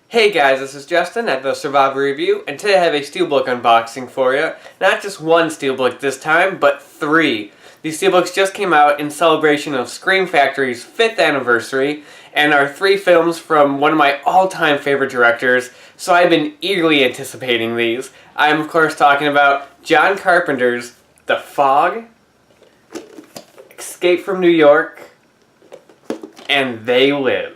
Hey guys, this is Justin at the Survivor Review, and today I have a Steelbook unboxing for you. Not just one Steelbook this time, but three. These Steelbooks just came out in celebration of Scream Factory's 5th anniversary, and are three films from one of my all-time favorite directors, so I've been eagerly anticipating these. I am of course talking about John Carpenter's The Fog, Escape from New York, and They Live.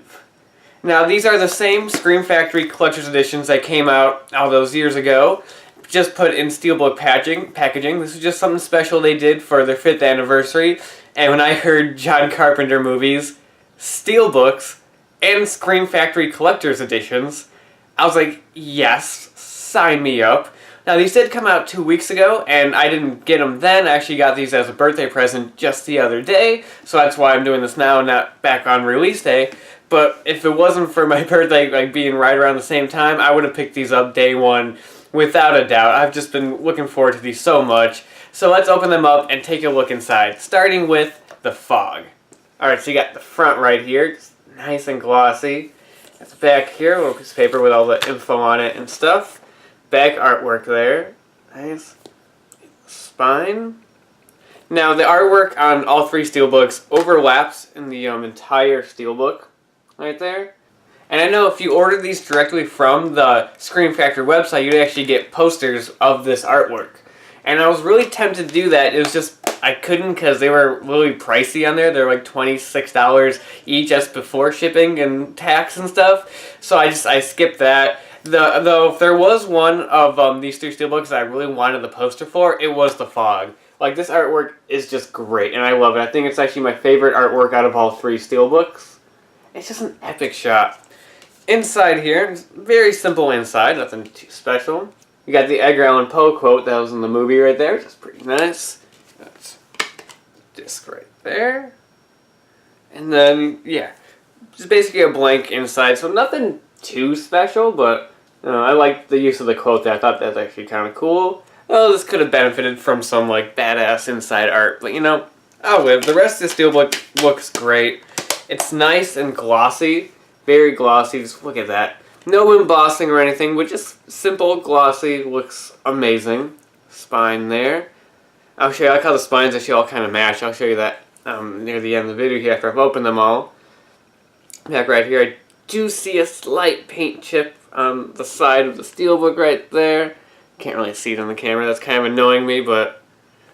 Now, these are the same Scream Factory Collector's Editions that came out all those years ago, just put in Steelbook packaging. This is just something special they did for their 5th anniversary, and when I heard John Carpenter movies, Steelbooks, and Scream Factory Collector's Editions, I was like, yes, sign me up. Now, these did come out 2 weeks ago, and I didn't get them then. I actually got these as a birthday present just the other day, so that's why I'm doing this now, not back on release day. But if it wasn't for my birthday being right around the same time, I would have picked these up day one without a doubt. I've just been looking forward to these so much. So let's open them up and take a look inside, starting with The Fog. Alright, so you got the front right here, it's nice and glossy. Got the back here, a little piece of paper with all the info on it and stuff. Back artwork there. Nice. Spine. Now, the artwork on all three Steelbooks overlaps in the entire Steelbook. Right there. And I know if you ordered these directly from the Scream Factory website, you'd actually get posters of this artwork. And I was really tempted to do that. It was just, I couldn't because they were really pricey on there. They're like $26 each just before shipping and tax and stuff. So I skipped that. Though if there was one of these three Steelbooks that I really wanted the poster for, it was The Fog. Like, this artwork is just great, and I love it. I think it's actually my favorite artwork out of all three Steelbooks. It's just an epic shot. Inside here, very simple inside, nothing too special. You got the Edgar Allan Poe quote that was in the movie right there, which is pretty nice. That's disc right there. And then, yeah, just basically a blank inside, so nothing too special, but I like the use of the quote there. I thought that was actually kind of cool. Oh, this could have benefited from some, badass inside art, but I'll live. The rest of the Steelbook looks great. It's nice and glossy, very glossy, just look at that. No embossing or anything, but just simple, glossy, looks amazing. Spine there. I'll show you, I like how the spines actually all kind of match. I'll show you that near the end of the video here after I've opened them all. Back right here, I do see a slight paint chip on the side of the Steelbook right there. Can't really see it on the camera, that's kind of annoying me, but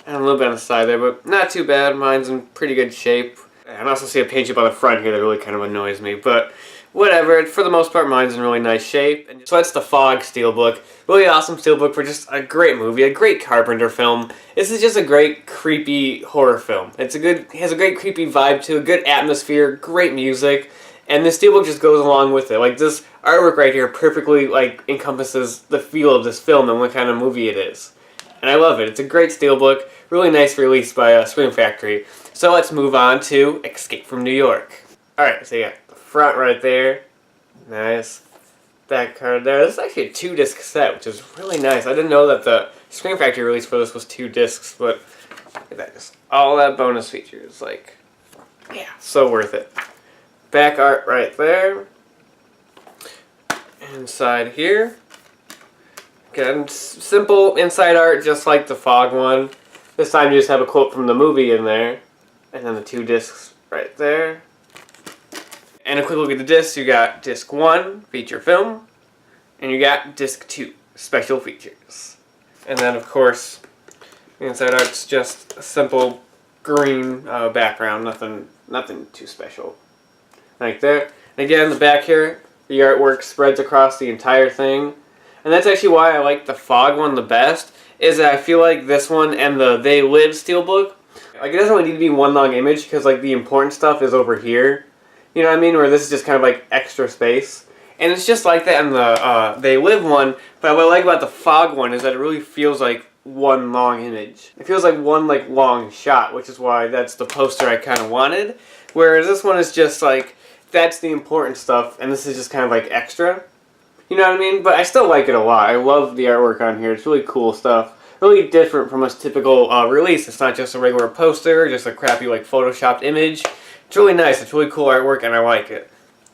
a little bit on the side there, but not too bad. Mine's in pretty good shape. I also see a paint chip on the front here that really kind of annoys me, but whatever. For the most part, mine's in really nice shape. And so that's The Fog Steelbook. Really awesome Steelbook for just a great movie, a great Carpenter film. This is just a great, creepy horror film. It has a great creepy vibe to it, good atmosphere, great music, and this Steelbook just goes along with it. Like, this artwork right here perfectly, encompasses the feel of this film and what kind of movie it is. And I love it. It's a great Steelbook, really nice release by Scream Factory. So let's move on to Escape from New York. Alright, so you got the front right there. Nice. Back card there. This is actually a 2-disc set, which is really nice. I didn't know that the Scream Factory release for this was 2 discs, but look at that. Just all that bonus features. Yeah, so worth it. Back art right there. Inside here. Again, simple inside art, just like the Fog one. This time you just have a quote from the movie in there. And then the 2 discs right there. And a quick look at the discs. You got disc 1, feature film. And you got disc 2, special features. And then, of course, the inside art's just a simple green background. Nothing too special. Like there. And again, the back here, the artwork spreads across the entire thing. And that's actually why I like the Fog one the best, is that I feel like this one and the They Live Steelbook, it doesn't really need to be one long image, because the important stuff is over here. You know what I mean? Where this is just kind of extra space. And it's just like that in the They Live one, but what I like about the Fog one is that it really feels like one long image. It feels like one long shot, which is why that's the poster I kind of wanted. Whereas this one is just that's the important stuff, and this is just kind of extra. You know what I mean? But I still like it a lot. I love the artwork on here. It's really cool stuff. Really different from a typical release. It's not just a regular poster, just a crappy photoshopped image. It's really nice. It's really cool artwork, and I like it.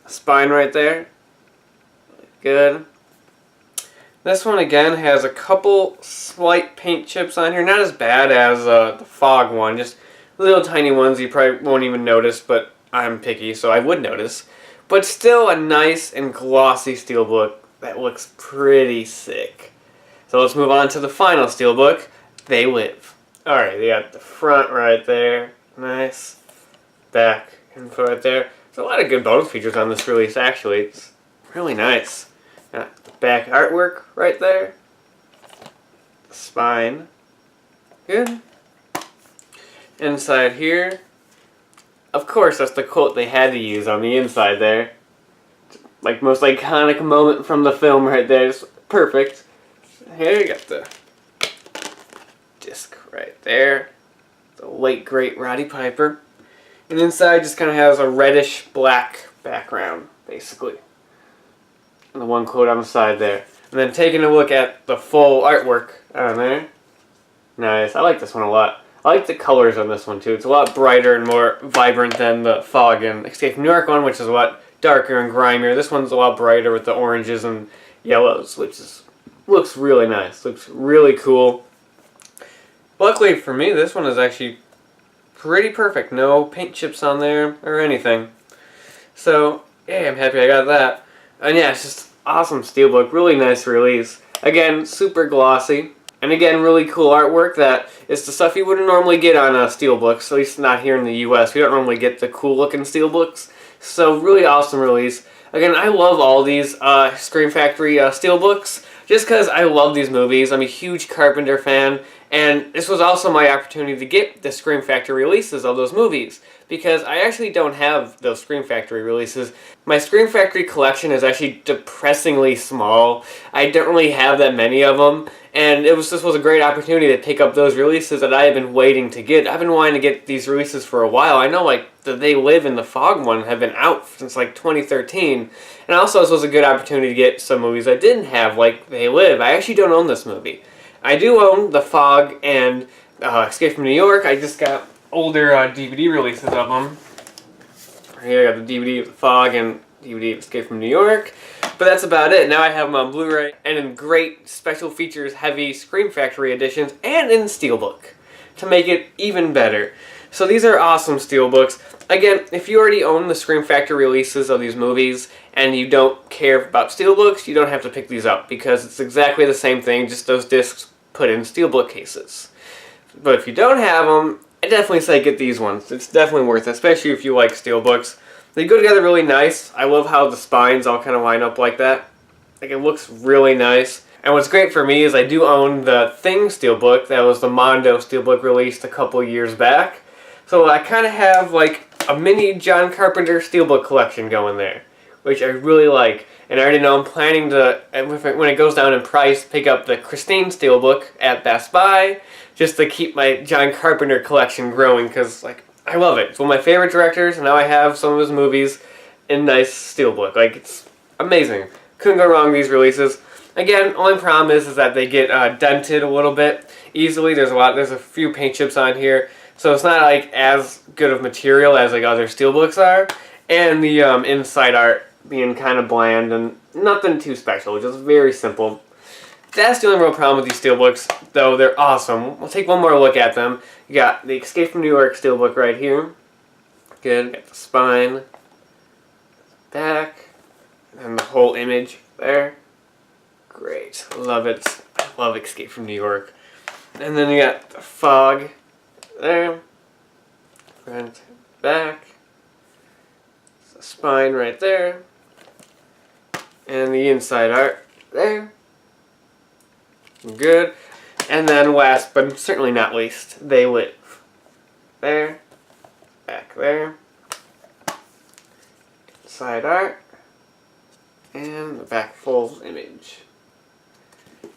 Spine right there. Good. This one again has a couple slight paint chips on here. Not as bad as the Fog one. Just little tiny ones you probably won't even notice, but I'm picky, so I would notice. But still a nice and glossy steelbook that looks pretty sick. So let's move on to the final steelbook, They Live. Alright, they got the front right there. Nice. Back info right there. There's a lot of good bonus features on this release, actually. It's really nice. Got the back artwork right there. The spine. Good. Inside here. Of course, that's the quote they had to use on the inside there. Like, most iconic moment from the film right there. It's perfect. Here you got the disc right there. The late great Roddy Piper. And inside just kind of has a reddish black background, basically. And the one quote on the side there. And then taking a look at the full artwork on there. Nice. I like this one a lot. I like the colors on this one too. It's a lot brighter and more vibrant than the Fog and Escape from New York one, which is a lot darker and grimier. This one's a lot brighter with the oranges and yellows, which looks really nice. Looks really cool. Luckily for me, this one is actually pretty perfect. No paint chips on there or anything. So, yeah, I'm happy I got that. And yeah, it's just awesome steelbook. Really nice release. Again, super glossy. And again, really cool artwork that is the stuff you wouldn't normally get on steelbooks, at least not here in the US. We don't normally get the cool looking steelbooks. So really awesome release. Again, I love all these Scream Factory steelbooks just because I love these movies. I'm a huge Carpenter fan, and this was also my opportunity to get the Scream Factory releases of those movies because I actually don't have those Scream Factory releases. My Scream Factory collection is actually depressingly small. I don't really have that many of them, and this was a great opportunity to pick up those releases that I have been waiting to get. I've been wanting to get these releases for a while. I know like the They Live and the Fog one have been out since like 2013, and also this was a good opportunity to get some movies I didn't have, like They Live. I actually don't own this movie. I do own The Fog and Escape from New York. I just got older DVD releases of them. Here I got the DVD of The Fog and DVD of Escape from New York. But that's about it. Now I have them on Blu-ray and in great special features heavy Scream Factory editions and in Steelbook to make it even better. So these are awesome Steelbooks. Again, if you already own the Scream Factory releases of these movies and you don't care about Steelbooks, you don't have to pick these up because it's exactly the same thing, just those discs put in Steelbook cases. But if you don't have them, I definitely say get these ones. It's definitely worth it, especially if you like Steelbooks. They go together really nice. I love how the spines all kind of line up like that. Like, it looks really nice. And what's great for me is I do own the Thing Steelbook. That was the Mondo Steelbook released a couple years back. So I kind of have like a mini John Carpenter Steelbook collection going there, which I really like. And I already know I'm planning to, when it goes down in price, pick up the Christine Steelbook at Best Buy just to keep my John Carpenter collection growing because, like, I love it. It's one of my favorite directors, and now I have some of his movies in nice steelbook. Like, it's amazing. Couldn't go wrong with these releases. Again, only problem is that they get dented a little bit easily. There's a few paint chips on here, so it's not like as good of material as like other steelbooks are. And the inside art being kind of bland and nothing too special, just very simple. That's the only real problem with these steelbooks, though they're awesome. We'll take one more look at them. You got the Escape from New York steelbook right here. Good. Got the spine, back, and the whole image there. Great. Love it. I love Escape from New York. And then you got the Fog there. Front, back. The spine right there. And the inside art there. Good. And then last, but certainly not least, They Live. There. Back there. Side art. And the back full image.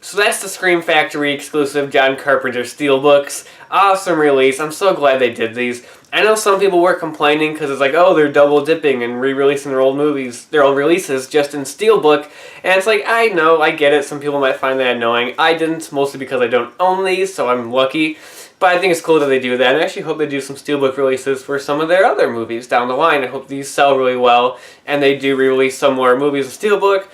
So that's the Scream Factory exclusive John Carpenter Steelbooks. Awesome release. I'm so glad they did these. I know some people were complaining because it's like, oh, they're double dipping and re-releasing their old movies, their old releases just in Steelbook. And it's like, I know, I get it. Some people might find that annoying. I didn't, mostly because I don't own these, so I'm lucky. But I think it's cool that they do that. And I actually hope they do some Steelbook releases for some of their other movies down the line. I hope these sell really well and they do re-release some more movies in Steelbook.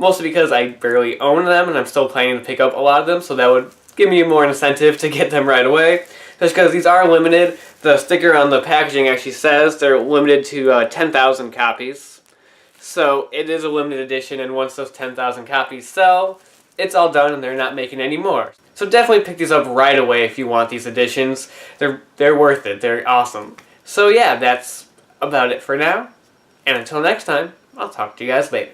mostly because I barely own them and I'm still planning to pick up a lot of them, so that would give me more incentive to get them right away. Just because these are limited. The sticker on the packaging actually says they're limited to 10,000 copies. So it is a limited edition, and once those 10,000 copies sell, it's all done and they're not making any more. So definitely pick these up right away if you want these editions. They're worth it. They're awesome. So yeah, that's about it for now. And until next time, I'll talk to you guys later.